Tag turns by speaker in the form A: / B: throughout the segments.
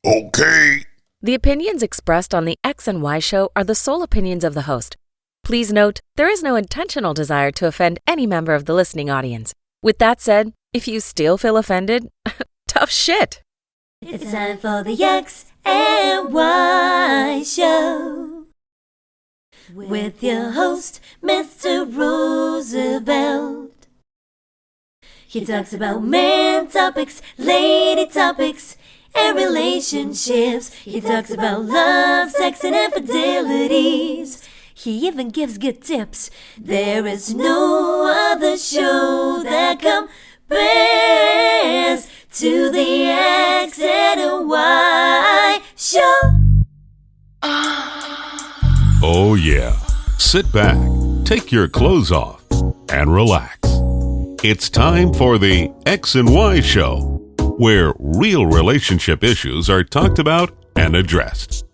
A: Okay.
B: The opinions expressed on the X and Y show are the sole opinions of the host. Please note, there is no intentional desire to offend any member of the listening audience. With that said, if you still feel offended, tough shit.
C: It's time for the X and Y show with your host, Mr. Roosevelt. He talks about man topics, lady topics, and relationships. He talks about love, sex, and infidelities. He even gives good tips. There is no other show that compares to the X and Y show.
A: Oh, yeah. Sit back, take your clothes off, and relax. It's time for the X and Y show, where real relationship issues are talked about and addressed.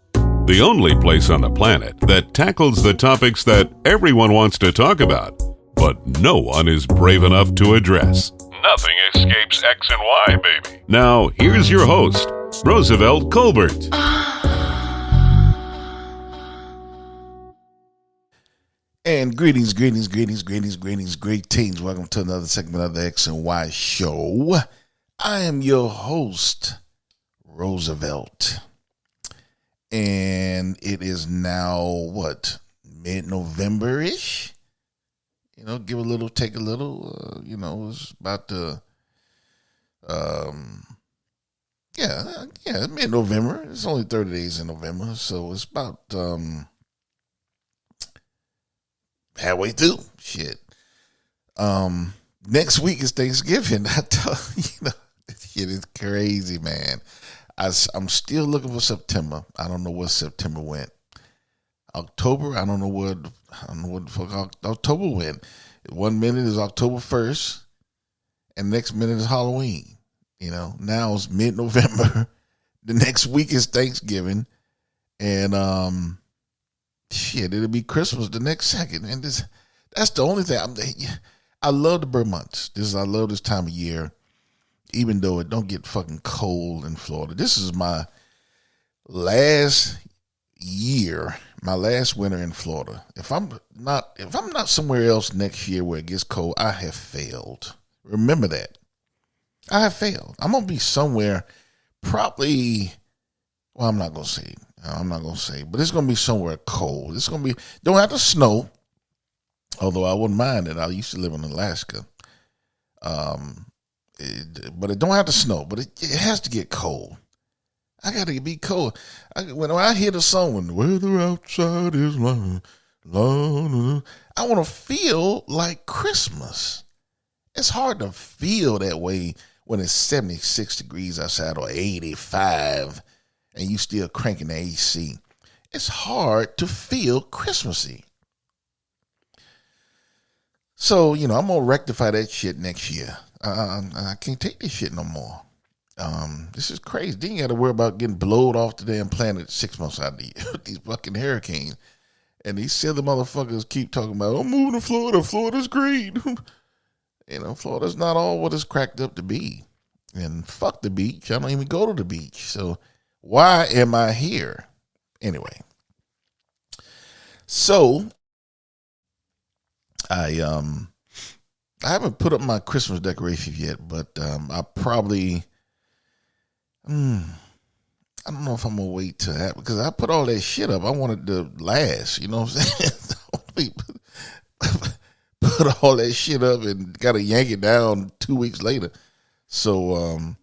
A: The only place on the planet that tackles the topics that everyone wants to talk about, but no one is brave enough to address. Nothing escapes X and Y, baby. Now, here's your host, Roosevelt Colbert.
D: And greetings, great teens. Welcome to another segment of the X and Y show. I am your host, Roosevelt. And it is now, mid-November-ish? Give a little, take a little. It's about to, mid-November. It's only 30 days in November, so it's about, halfway through. Shit. Next week is Thanksgiving. I tell you, this shit is crazy, man. I'm still looking for September. I don't know where September went. October, I don't know what the fuck October went. 1 minute is October 1st, and next minute is Halloween. Now it's mid-November. The next week is Thanksgiving, and it'll be Christmas the next second. And that's the only thing. I love the bird months. I love this time of year, even though it don't get fucking cold in Florida. This is my last winter in Florida. If I'm not somewhere else next year where it gets cold, I have failed. Remember that. I have failed. I'm gonna be somewhere probably. Well, I'm not gonna say, but it's gonna be somewhere cold. It's gonna be, don't have to snow, although I wouldn't mind it. I used to live in Alaska, but it don't have to snow. But it has to get cold. I gotta be cold. When I hear the song, "When the weather outside is long," I want to feel like Christmas. It's hard to feel that way when it's 76 degrees outside or 85. And you still cranking the AC. It's hard to feel Christmassy. So, I'm going to rectify that shit next year. I can't take this shit no more. This is crazy. Then you got to worry about getting blowed off the damn planet 6 months out of the year with these fucking hurricanes. And these silly motherfuckers keep talking about, I'm moving to Florida. Florida's great. Florida's not all what it's cracked up to be. And fuck the beach. I don't even go to the beach. So why am I here? Anyway. So I haven't put up my Christmas decorations yet, but I probably I don't know if I'm gonna wait till that, because I put all that shit up. I wanted to last, you know what I'm saying? Put all that shit up and gotta yank it down 2 weeks later. So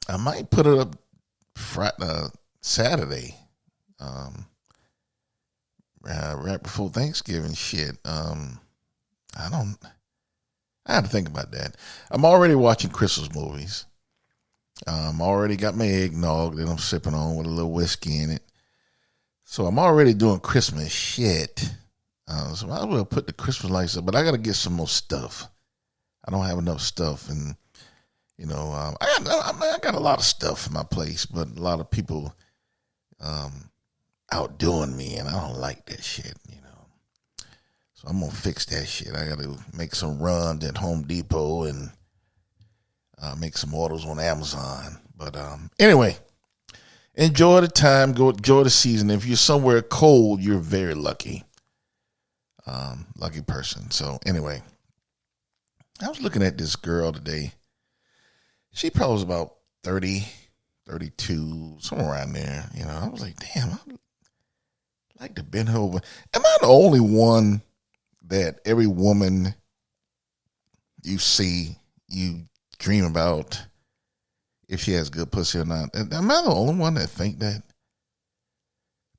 D: I might put it up Saturday, right before Thanksgiving. Shit, I had to think about that. I'm already watching Christmas movies. Already got my eggnog that I'm sipping on with a little whiskey in it. So I'm already doing Christmas shit. So I might as well put the Christmas lights up, but I got to get some more stuff. I don't have enough stuff, and I got a lot of stuff in my place, but a lot of people outdoing me, and I don't like that shit, So I'm gonna fix that shit. I got to make some runs at Home Depot and make some orders on Amazon. But anyway, enjoy the time. Go enjoy the season. If you're somewhere cold, you're very lucky. Lucky person. So anyway, I was looking at this girl today. She probably was about 30, 32, somewhere around there. You know, I was like, damn, I'd like to bend her over. Am I the only one that every woman you see, you dream about if she has good pussy or not? Am I the only one that think that?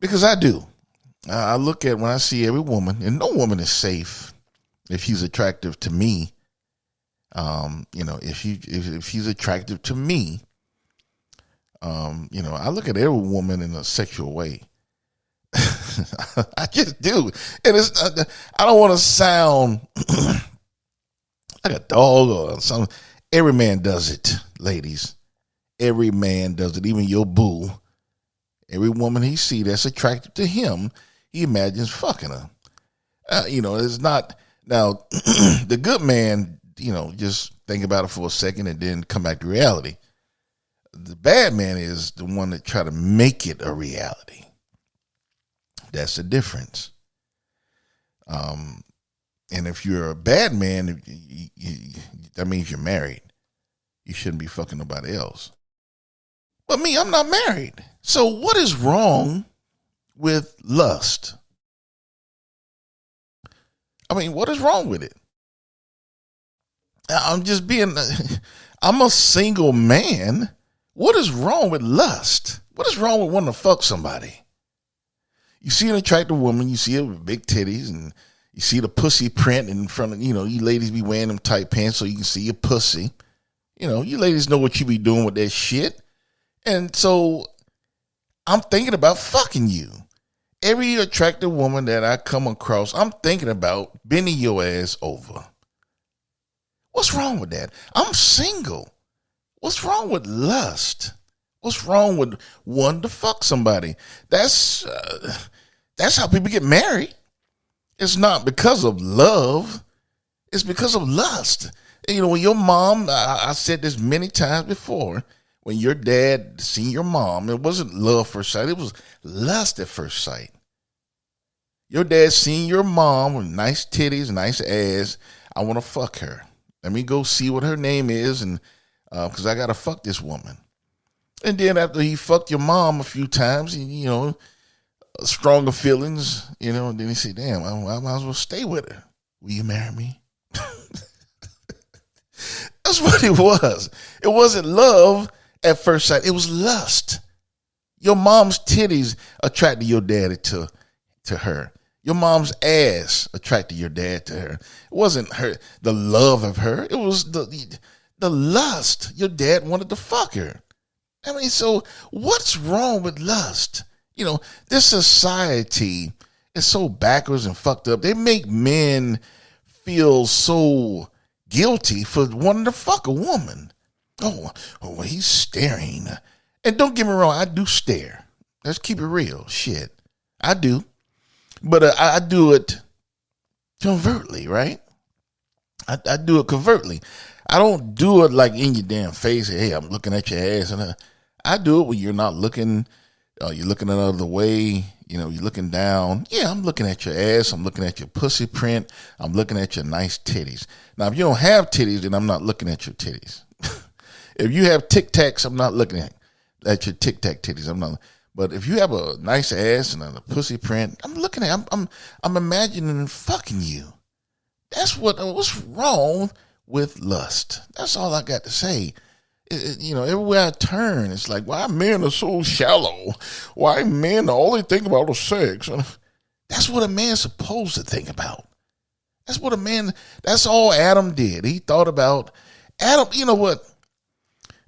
D: Because I do. I look at when I see every woman, and no woman is safe if she's attractive to me. You know, if she's attractive to me, you know, I look at every woman in a sexual way. I just do, and I don't want to sound like a dog or something. Every man does it, ladies. Every man does it. Even your boo. Every woman he see that's attracted to him, he imagines fucking her. You know, it's not now. The good man, you know, just think about it for a second and then come back to reality. The bad man is the one that try to make it a reality. That's the difference. And if you're a bad man, that means you're married. You shouldn't be fucking nobody else. But me, I'm not married. So what is wrong with lust? I mean, what is wrong with it? I'm a single man. What is wrong with lust? What is wrong with wanting to fuck somebody? You see an attractive woman, you see her with big titties, and you see the pussy print in front of, you know, you ladies be wearing them tight pants so you can see your pussy. You know, you ladies know what you be doing with that shit. And so I'm thinking about fucking you. Every attractive woman that I come across, I'm thinking about bending your ass over. What's wrong with that? I'm single. What's wrong with lust? What's wrong with wanting to fuck somebody? That's how people get married. It's not because of love. It's because of lust. You know, when your mom, I said this many times before, when your dad seen your mom, it wasn't love first sight. It was lust at first sight. Your dad seen your mom with nice titties, nice ass. I want to fuck her. Let me go see what her name is, and because I got to fuck this woman. And then after he fucked your mom a few times, you know, stronger feelings, you know, and then he said, damn, I might as well stay with her. Will you marry me? That's what it was. It wasn't love at first sight. It was lust. Your mom's titties attracted your daddy to her. Your mom's ass attracted your dad to her. It wasn't the love of her. It was the lust. Your dad wanted to fuck her. I mean, so what's wrong with lust? You know, this society is so backwards and fucked up. They make men feel so guilty for wanting to fuck a woman. Oh, he's staring. And don't get me wrong, I do stare. Let's keep it real. Shit. I do. But I do it covertly, right? I do it covertly. I don't do it like in your damn face. Hey, I'm looking at your ass. And I do it when you're not looking. You're looking another way. You know, you're looking down. Yeah, I'm looking at your ass. I'm looking at your pussy print. I'm looking at your nice titties. Now, if you don't have titties, then I'm not looking at your titties. If you have Tic Tacs, I'm not looking at your Tic Tac titties. I'm not. But if you have a nice ass and a pussy print, I'm looking at. I'm imagining fucking you. That's what's wrong with lust. That's all I got to say. You know, everywhere I turn, it's like, why men are so shallow? Why men all they think about is sex? That's what a man's supposed to think about. That's all Adam did. He thought about Adam. You know what?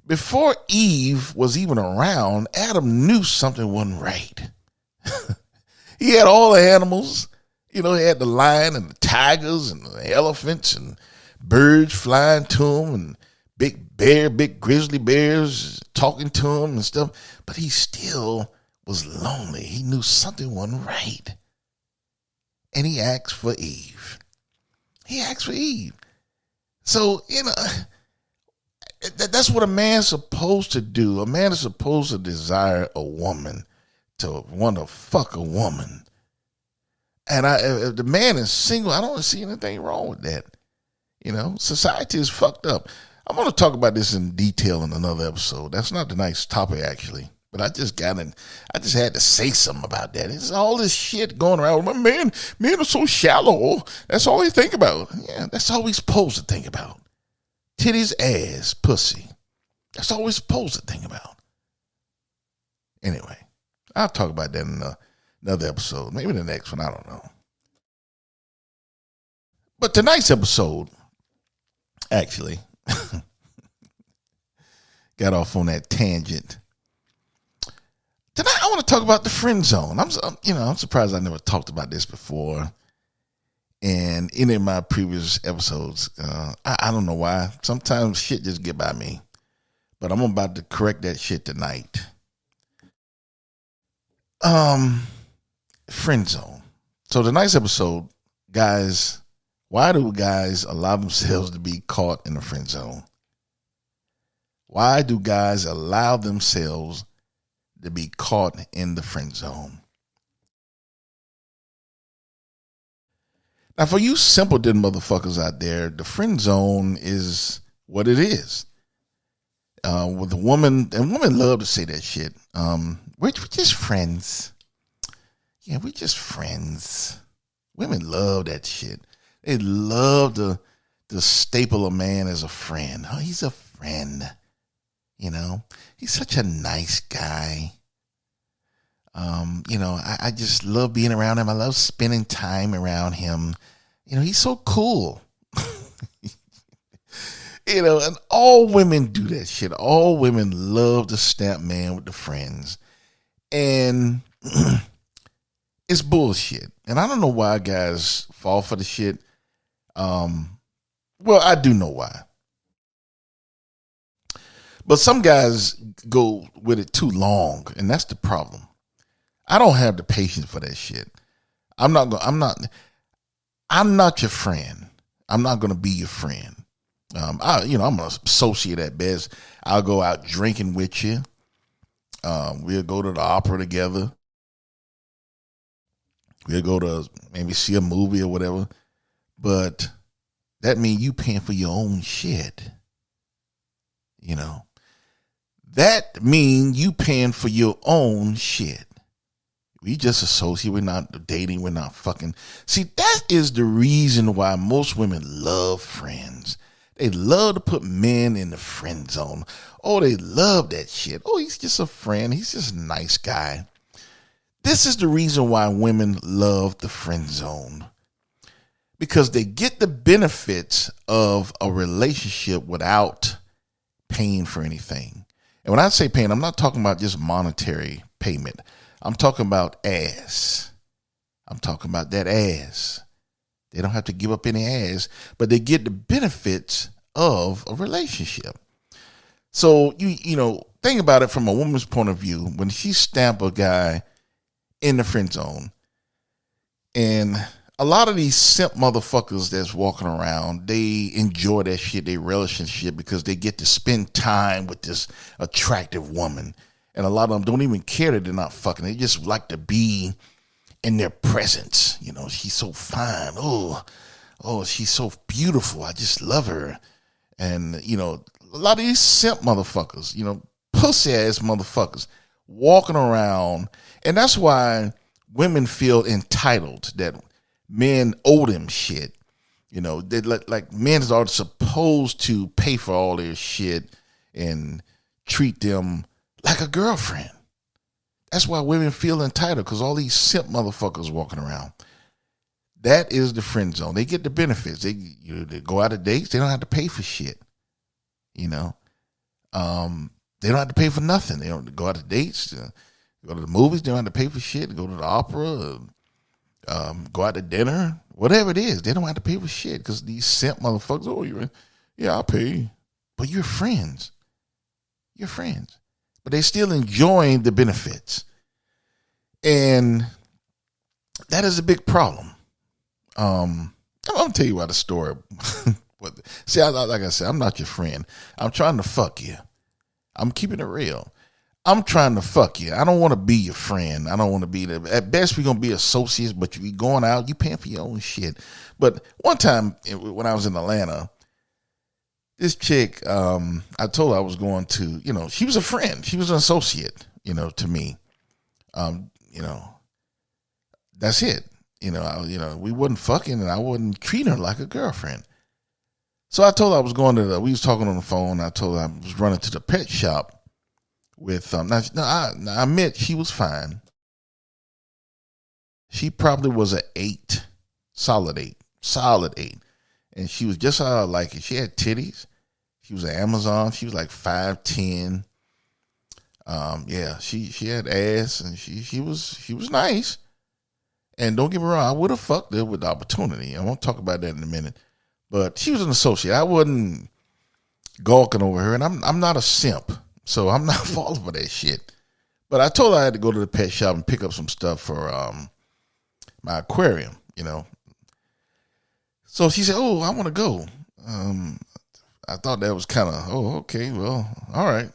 D: Before Eve was even around, Adam knew something wasn't right. He had all the animals. You know, he had the lion and the tigers and the elephants and birds flying to him and big grizzly bears talking to him and stuff. But he still was lonely. He knew something wasn't right. And he asked for Eve. So, you know, That's what a man's supposed to do. A man is supposed to desire a woman, to want to fuck a woman. And if the man is single, I don't see anything wrong with that. Society is fucked up. I'm going to talk about this in detail in another episode. That's not the nice topic, actually. But I just had to say something about that. It's all this shit going around. Men are so shallow. That's all they think about. Yeah, that's all we're supposed to think about. Titties, ass, pussy. That's all we're supposed to think about. Anyway, I'll talk about that in another episode. Maybe the next one. I don't know. But tonight's episode, actually, got off on that tangent. Tonight, I want to talk about the friend zone. I'm surprised I never talked about this before. And any of my previous episodes, I don't know why. Sometimes shit just get by me. But I'm about to correct that shit tonight. Friend zone. So tonight's episode, guys, why do guys allow themselves to be caught in the friend zone? Why do guys allow themselves to be caught in the friend zone? Now, for you simpleton motherfuckers out there, the friend zone is what it is. With a woman, and women love to say that shit. We're just friends. Yeah, we're just friends. Women love that shit. They love to staple a man as a friend. Oh, he's a friend. He's such a nice guy. I just love being around him. I love spending time around him. He's so cool. And all women do that shit. All women love to stamp man with the friends. And it's bullshit. And I don't know why guys fall for the shit. Well, I do know why. But some guys go with it too long, and that's the problem. I don't have the patience for that shit. I'm not your friend. I'm not gonna be your friend. I'm an associate at best. I'll go out drinking with you. We'll go to the opera together. We'll go to maybe see a movie or whatever. But that means you paying for your own shit. That means you paying for your own shit. We just associate. We're not dating. We're not fucking. See, that is the reason why most women love friends. They love to put men in the friend zone. Oh, they love that shit. Oh, he's just a friend. He's just a nice guy. This is the reason why women love the friend zone. Because they get the benefits of a relationship without paying for anything. And when I say paying, I'm not talking about just monetary payment. I'm talking about ass. I'm talking about that ass. They don't have to give up any ass, but they get the benefits of a relationship. So you think about it from a woman's point of view. When she stamp a guy in the friend zone, and a lot of these simp motherfuckers that's walking around, they enjoy that shit. They relish in shit because they get to spend time with this attractive woman. And a lot of them don't even care that they're not fucking. They just like to be in their presence. She's so fine. Oh, she's so beautiful. I just love her. And, a lot of these simp motherfuckers, pussy ass motherfuckers walking around. And that's why women feel entitled that men owe them shit. They like men are supposed to pay for all their shit and treat them like a girlfriend. That's why women feel entitled, because all these simp motherfuckers walking around. That is the friend zone. They get the benefits. They go out on dates. They don't have to pay for shit. They don't have to pay for nothing. They don't go out on dates. Go to the movies. They don't have to pay for shit. Go to the opera. Go out to dinner. Whatever it is, they don't have to pay for shit, because these simp motherfuckers. I'll pay. But you're friends. You're friends. But they're still enjoying the benefits. And that is a big problem. I'm going to tell you about a story. But see, like I said, I'm not your friend. I'm trying to fuck you. I'm keeping it real. I'm trying to fuck you. I don't want to be your friend. I don't want to be there. At best, we're going to be associates, but you be going out, you paying for your own shit. But one time when I was in Atlanta, this chick, I told her I was going to, she was a friend. She was an associate, to me. That's it. We wasn't fucking and I wasn't treating her like a girlfriend. So I told her I was going to we was talking on the phone. I told her I was running to the pet shop with, I admit she was fine. She probably was an 8, solid 8. And she was just how I like it. She had titties. She was an Amazon. She was like 5'10". She had ass and she was nice. And don't get me wrong, I would have fucked her with the opportunity. I won't talk about that in a minute. But she was an associate. I wasn't gawking over her, and I'm not a simp, so I'm not falling for that shit. But I told her I had to go to the pet shop and pick up some stuff for my aquarium, So she said, "Oh, I want to go." I thought that was kind of, okay, well, all right.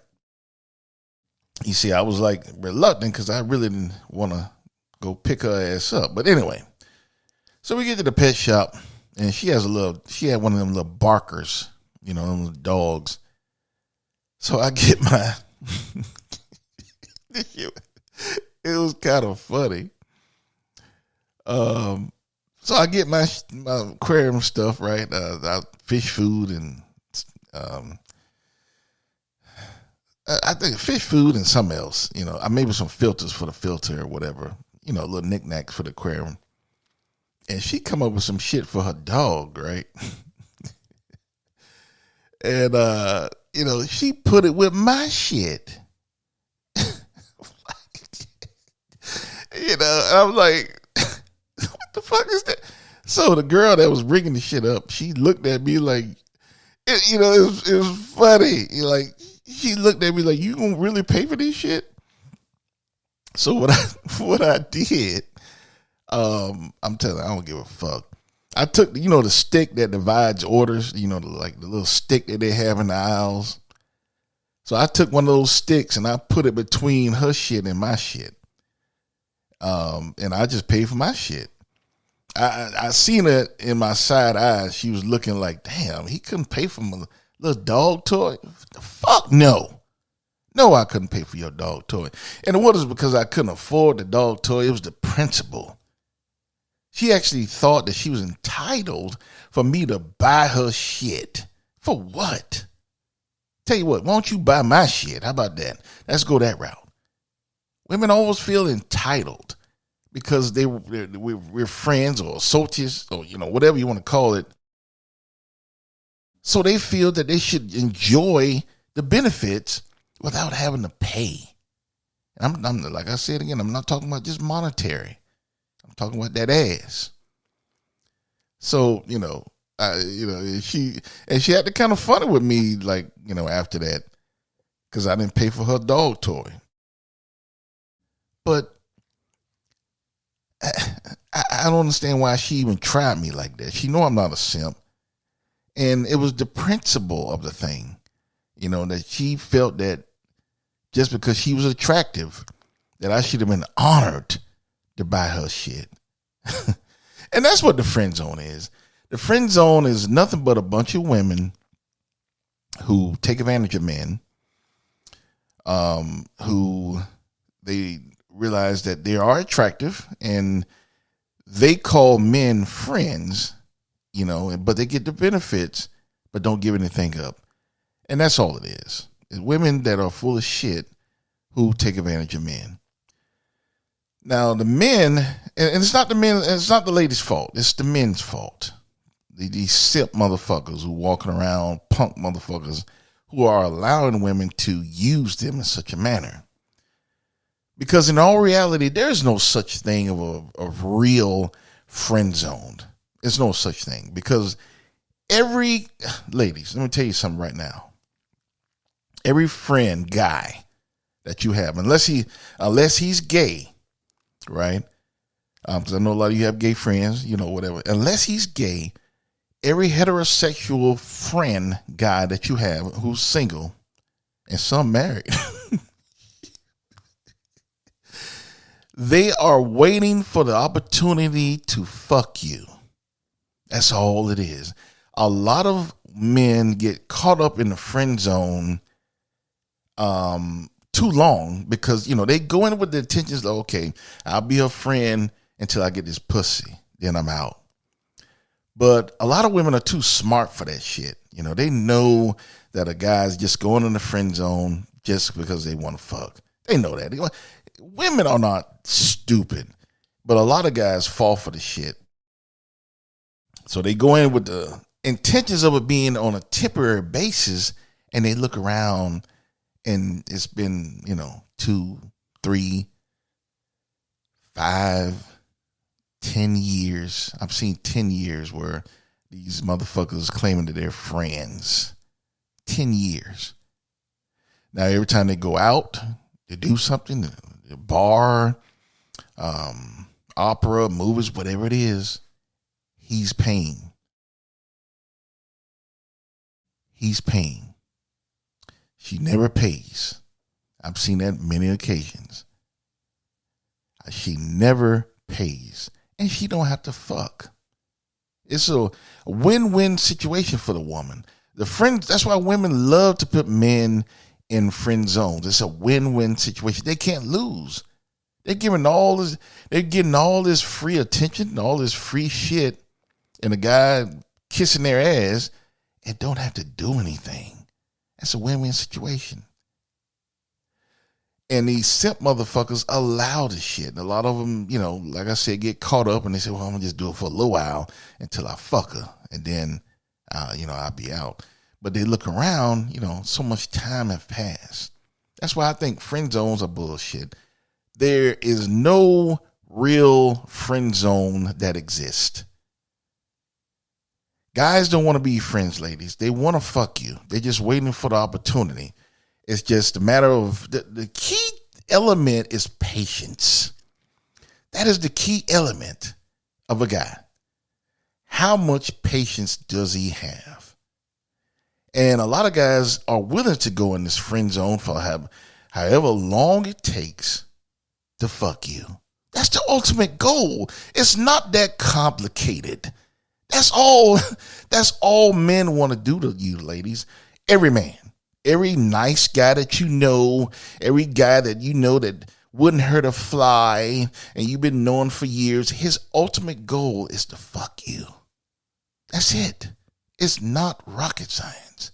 D: You see, I was like reluctant because I really didn't want to go pick her ass up. But anyway, so we get to the pet shop. And she had one of them little barkers, them little dogs. So I get my, it was kind of funny. So I get my aquarium stuff, right? Fish food and, I think fish food and something else, maybe some filters for the filter or whatever, little knickknacks for the aquarium. And she come up with some shit for her dog, right? And, she put it with my shit. And I'm like, what the fuck is that? So the girl that was bringing the shit up, she looked at me like, it was funny. She looked at me like, you gonna really pay for this shit? So what I did, I'm telling you, I don't give a fuck. I took, the stick that divides orders, the little stick that they have in the aisles. So I took one of those sticks and I put it between her shit and my shit. And I just paid for my shit. I seen it in my side eyes. She was looking like, damn, he couldn't pay for my little dog toy. The fuck no. No, I couldn't pay for your dog toy. And it wasn't because I couldn't afford the dog toy. It was the principle. She actually thought that she was entitled for me to buy her shit. For what? Tell you what, why don't you buy my shit? How about that? Let's go that route. Women always feel entitled because we're friends or associates or, whatever you want to call it. So they feel that they should enjoy the benefits without having to pay. I'm like I said again, I'm not talking about just monetary. I'm talking about that ass. So, she had to kind of funny with me, like, after that, because I didn't pay for her dog toy. But I don't understand why she even tried me like that. She know I'm not a simp. And it was the principle of the thing, that she felt that just because she was attractive, that I should have been honored to buy her shit. And that's what the friend zone is. The friend zone is nothing but a bunch of women who take advantage of men, who they realize that they are attractive and they call men friends, but they get the benefits, but don't give anything up. And that's all it is. It's women that are full of shit who take advantage of men. Now the men, and it's not the men, it's not the ladies' fault. It's the men's fault. These simp motherfuckers who walking around, punk motherfuckers who are allowing women to use them in such a manner. Because in all reality, there's no such thing of a real friend zone. There's no such thing because ladies, let me tell you something right now. Every friend guy that you have, unless he's gay, right? Because I know a lot of you have gay friends, whatever. Unless he's gay, every heterosexual friend guy that you have who's single and some married, they are waiting for the opportunity to fuck you. That's all it is. A lot of men get caught up in the friend zone too long because, they go in with the intentions of, okay, I'll be a friend until I get this pussy. Then I'm out. But a lot of women are too smart for that shit. They know that a guy's just going in the friend zone just because they want to fuck. They know that. Women are not stupid, but a lot of guys fall for the shit. So they go in with the intentions of it being on a temporary basis, and they look around and it's been, 2, 3, 5, 10 years. I've seen 10 years where these motherfuckers claiming that they're friends. 10 years. Now, every time they go out to do something, the bar, opera, movies, whatever it is, he's paying. He's paying. She never pays. I've seen that many occasions. She never pays. And she don't have to fuck. It's a win-win situation for the woman. That's why women love to put men in friend zones. It's a win-win situation. They can't lose. They're getting all this free attention, all this free shit, and a guy kissing their ass and don't have to do anything. That's a win-win situation. And these simp motherfuckers allow this shit. A lot of them, like I said, get caught up and they say, well, I'm going to just do it for a little while until I fuck her. And then, I'll be out. But they look around, so much time have passed. That's why I think friend zones are bullshit. There is no real friend zone that exists. Guys don't want to be friends, ladies. They want to fuck you. They're just waiting for the opportunity. It's just a matter of the key element is patience. That is the key element of a guy. How much patience does he have? And a lot of guys are willing to go in this friend zone for however long it takes to fuck you. That's the ultimate goal. It's not that complicated. That's all men want to do to you, ladies. Every man. Every nice guy that every guy that that wouldn't hurt a fly and you've been knowing for years, his ultimate goal is to fuck you. That's it. It's not rocket science.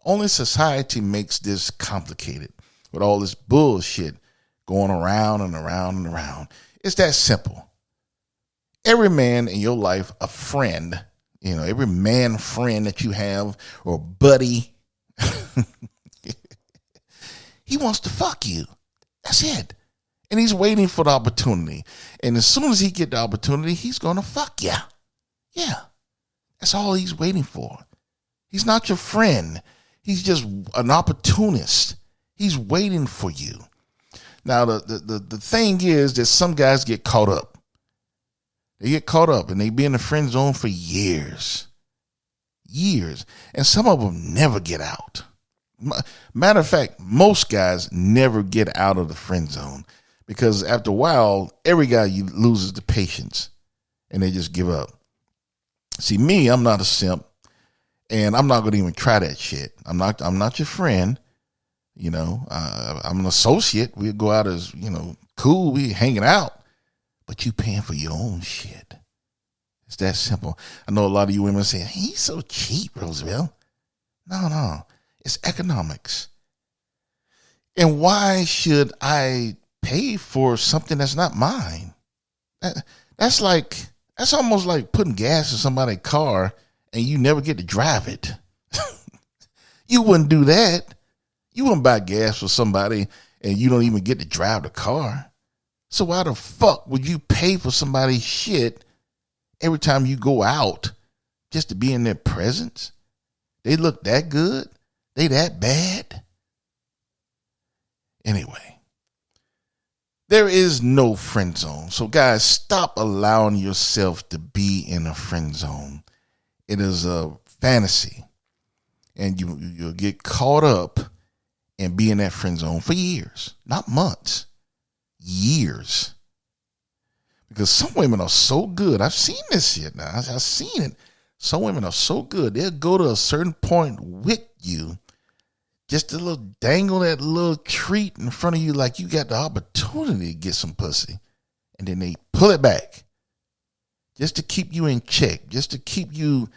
D: Only society makes this complicated with all this bullshit going around and around and around. It's that simple. Every man in your life, a friend, every man friend that you have or buddy, he wants to fuck you. That's it. And he's waiting for the opportunity. And as soon as he get the opportunity, he's going to fuck you. Yeah. That's all he's waiting for. He's not your friend. He's just an opportunist. He's waiting for you. Now, the thing is that some guys get caught up. They get caught up and they be in the friend zone for years. And some of them never get out. Matter of fact, most guys never get out of the friend zone because after a while, every guy loses the patience and they just give up. See, me, I'm not a simp and I'm not going to even try that shit. I'm not your friend. I'm an associate. We go out as, cool. We hanging out. But you paying for your own shit. It's that simple. I know a lot of you women say, he's so cheap, Roosevelt. No. It's economics. And why should I pay for something that's not mine? That's almost like putting gas in somebody's car and you never get to drive it. You wouldn't do that. You wouldn't buy gas for somebody and you don't even get to drive the car. So why the fuck would you pay for somebody's shit every time you go out just to be in their presence? They look that good? They that bad? Anyway, There is no friend zone. So guys, stop allowing yourself to be in a friend zone. It is a fantasy. And you'll get caught up and be in that friend zone for years, not months, years. Because some women are so good. I've seen this shit now. I've seen it. Some women are so good. They'll go to a certain point with you, just a little dangle that little treat in front of you like you got the opportunity to get some pussy. And then they pull it back just to keep you in check, just to keep you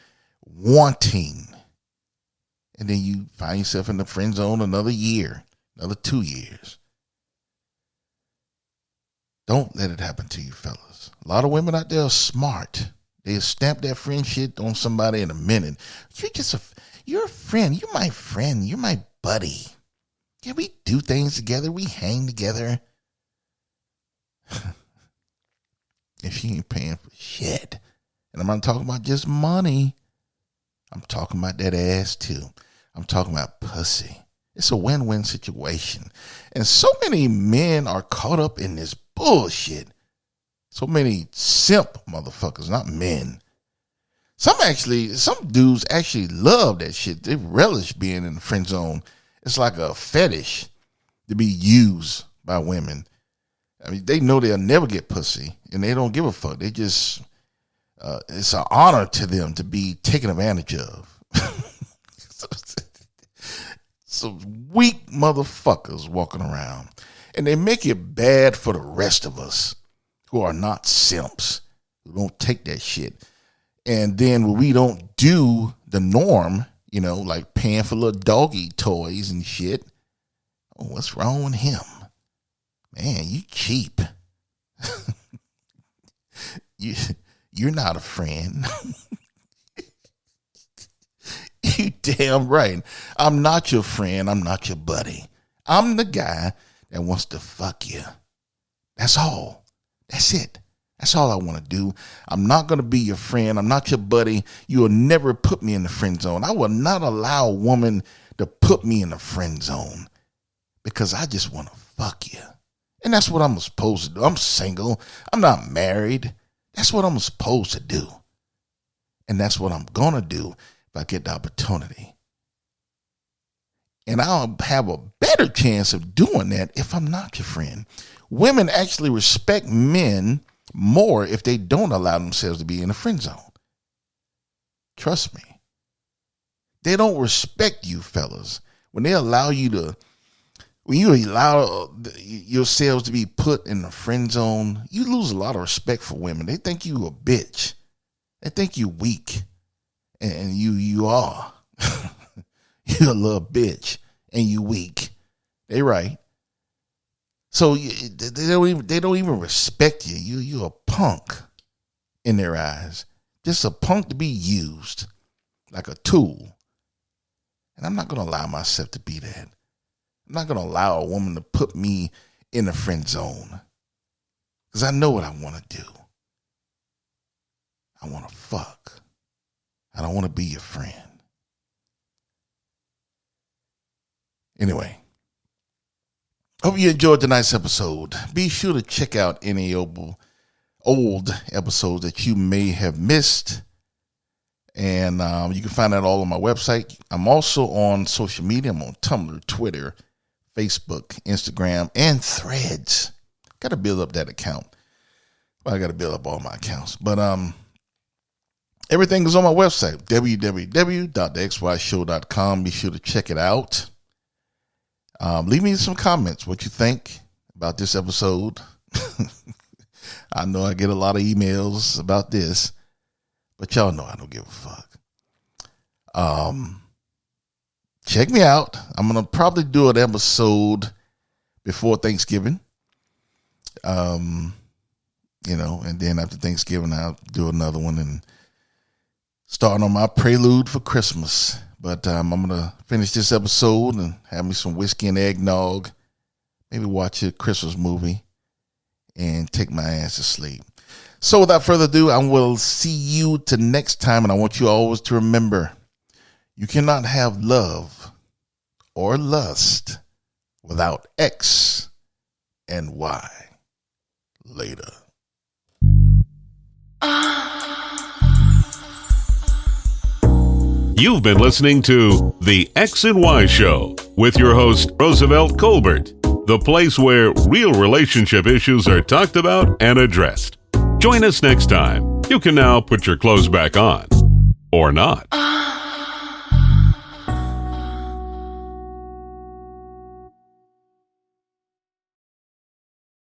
D: wanting. And then you find yourself in the friend zone another year, another 2 years. Don't let it happen to you, fellas. A lot of women out there are smart. They'll stamp that friendship on somebody in a minute. You're a friend. You're my friend. You're my buddy. Yeah, we do things together. We hang together. If she ain't paying for shit. And I'm not talking about just money. I'm talking about that ass too. I'm talking about pussy. It's a win-win situation. And so many men are caught up in this bullshit. So many simp motherfuckers, not men. Some dudes actually love that shit. They relish being in the friend zone. It's like a fetish to be used by women. I mean, they know they'll never get pussy, and they don't give a fuck. They just, it's an honor to them to be taken advantage of. Some weak motherfuckers walking around. And they make it bad for the rest of us who are not simps, who don't take that shit. And then when we don't do the norm, like paying for little doggy toys and shit, oh, what's wrong with him? Man, you cheap. You're not a friend. You damn right. I'm not your friend. I'm not your buddy. I'm the guy that wants to fuck you. That's all. That's it. That's all I want to do. I'm not going to be your friend. I'm not your buddy. You will never put me in the friend zone. I will not allow a woman to put me in the friend zone because I just want to fuck you. And that's what I'm supposed to do. I'm single. I'm not married. That's what I'm supposed to do. And that's what I'm going to do if I get the opportunity. And I'll have a better chance of doing that if I'm not your friend. Women actually respect men more if they don't allow themselves to be in a friend zone. Trust me. They don't respect you, fellas. When you allow yourselves to be put in the friend zone, you lose a lot of respect for women. They think you a bitch. They think you weak. And you are. You're a little bitch and you weak. They right. So they don't even respect you. You're a punk in their eyes. Just a punk to be used like a tool. And I'm not going to allow myself to be that. I'm not going to allow a woman to put me in the friend zone. Because I know what I want to do. I want to fuck. I don't want to be your friend. Anyway, hope you enjoyed tonight's episode. Be sure to check out any old episodes that you may have missed. And you can find that all on my website. I'm also on social media. I'm on Tumblr, Twitter, Facebook, Instagram, and Threads. Got to build up that account. Well, I got to build up all my accounts. But everything is on my website, www.thexyshow.com. Be sure to check it out. Leave me some comments, what you think about this episode. I know I get a lot of emails about this, but y'all know I don't give a fuck. Check me out. I'm going to probably do an episode before Thanksgiving. And then after Thanksgiving, I'll do another one and start on my prelude for Christmas. But I'm going to finish this episode and have me some whiskey and eggnog. Maybe watch a Christmas movie and take my ass to sleep. So without further ado, I will see you till next time. And I want you always to remember, you cannot have love or lust without X and Y. Later.
A: You've been listening to The X and Y Show with your host, Roosevelt Colbert, the place where real relationship issues are talked about and addressed. Join us next time. You can now put your clothes back on. Or not.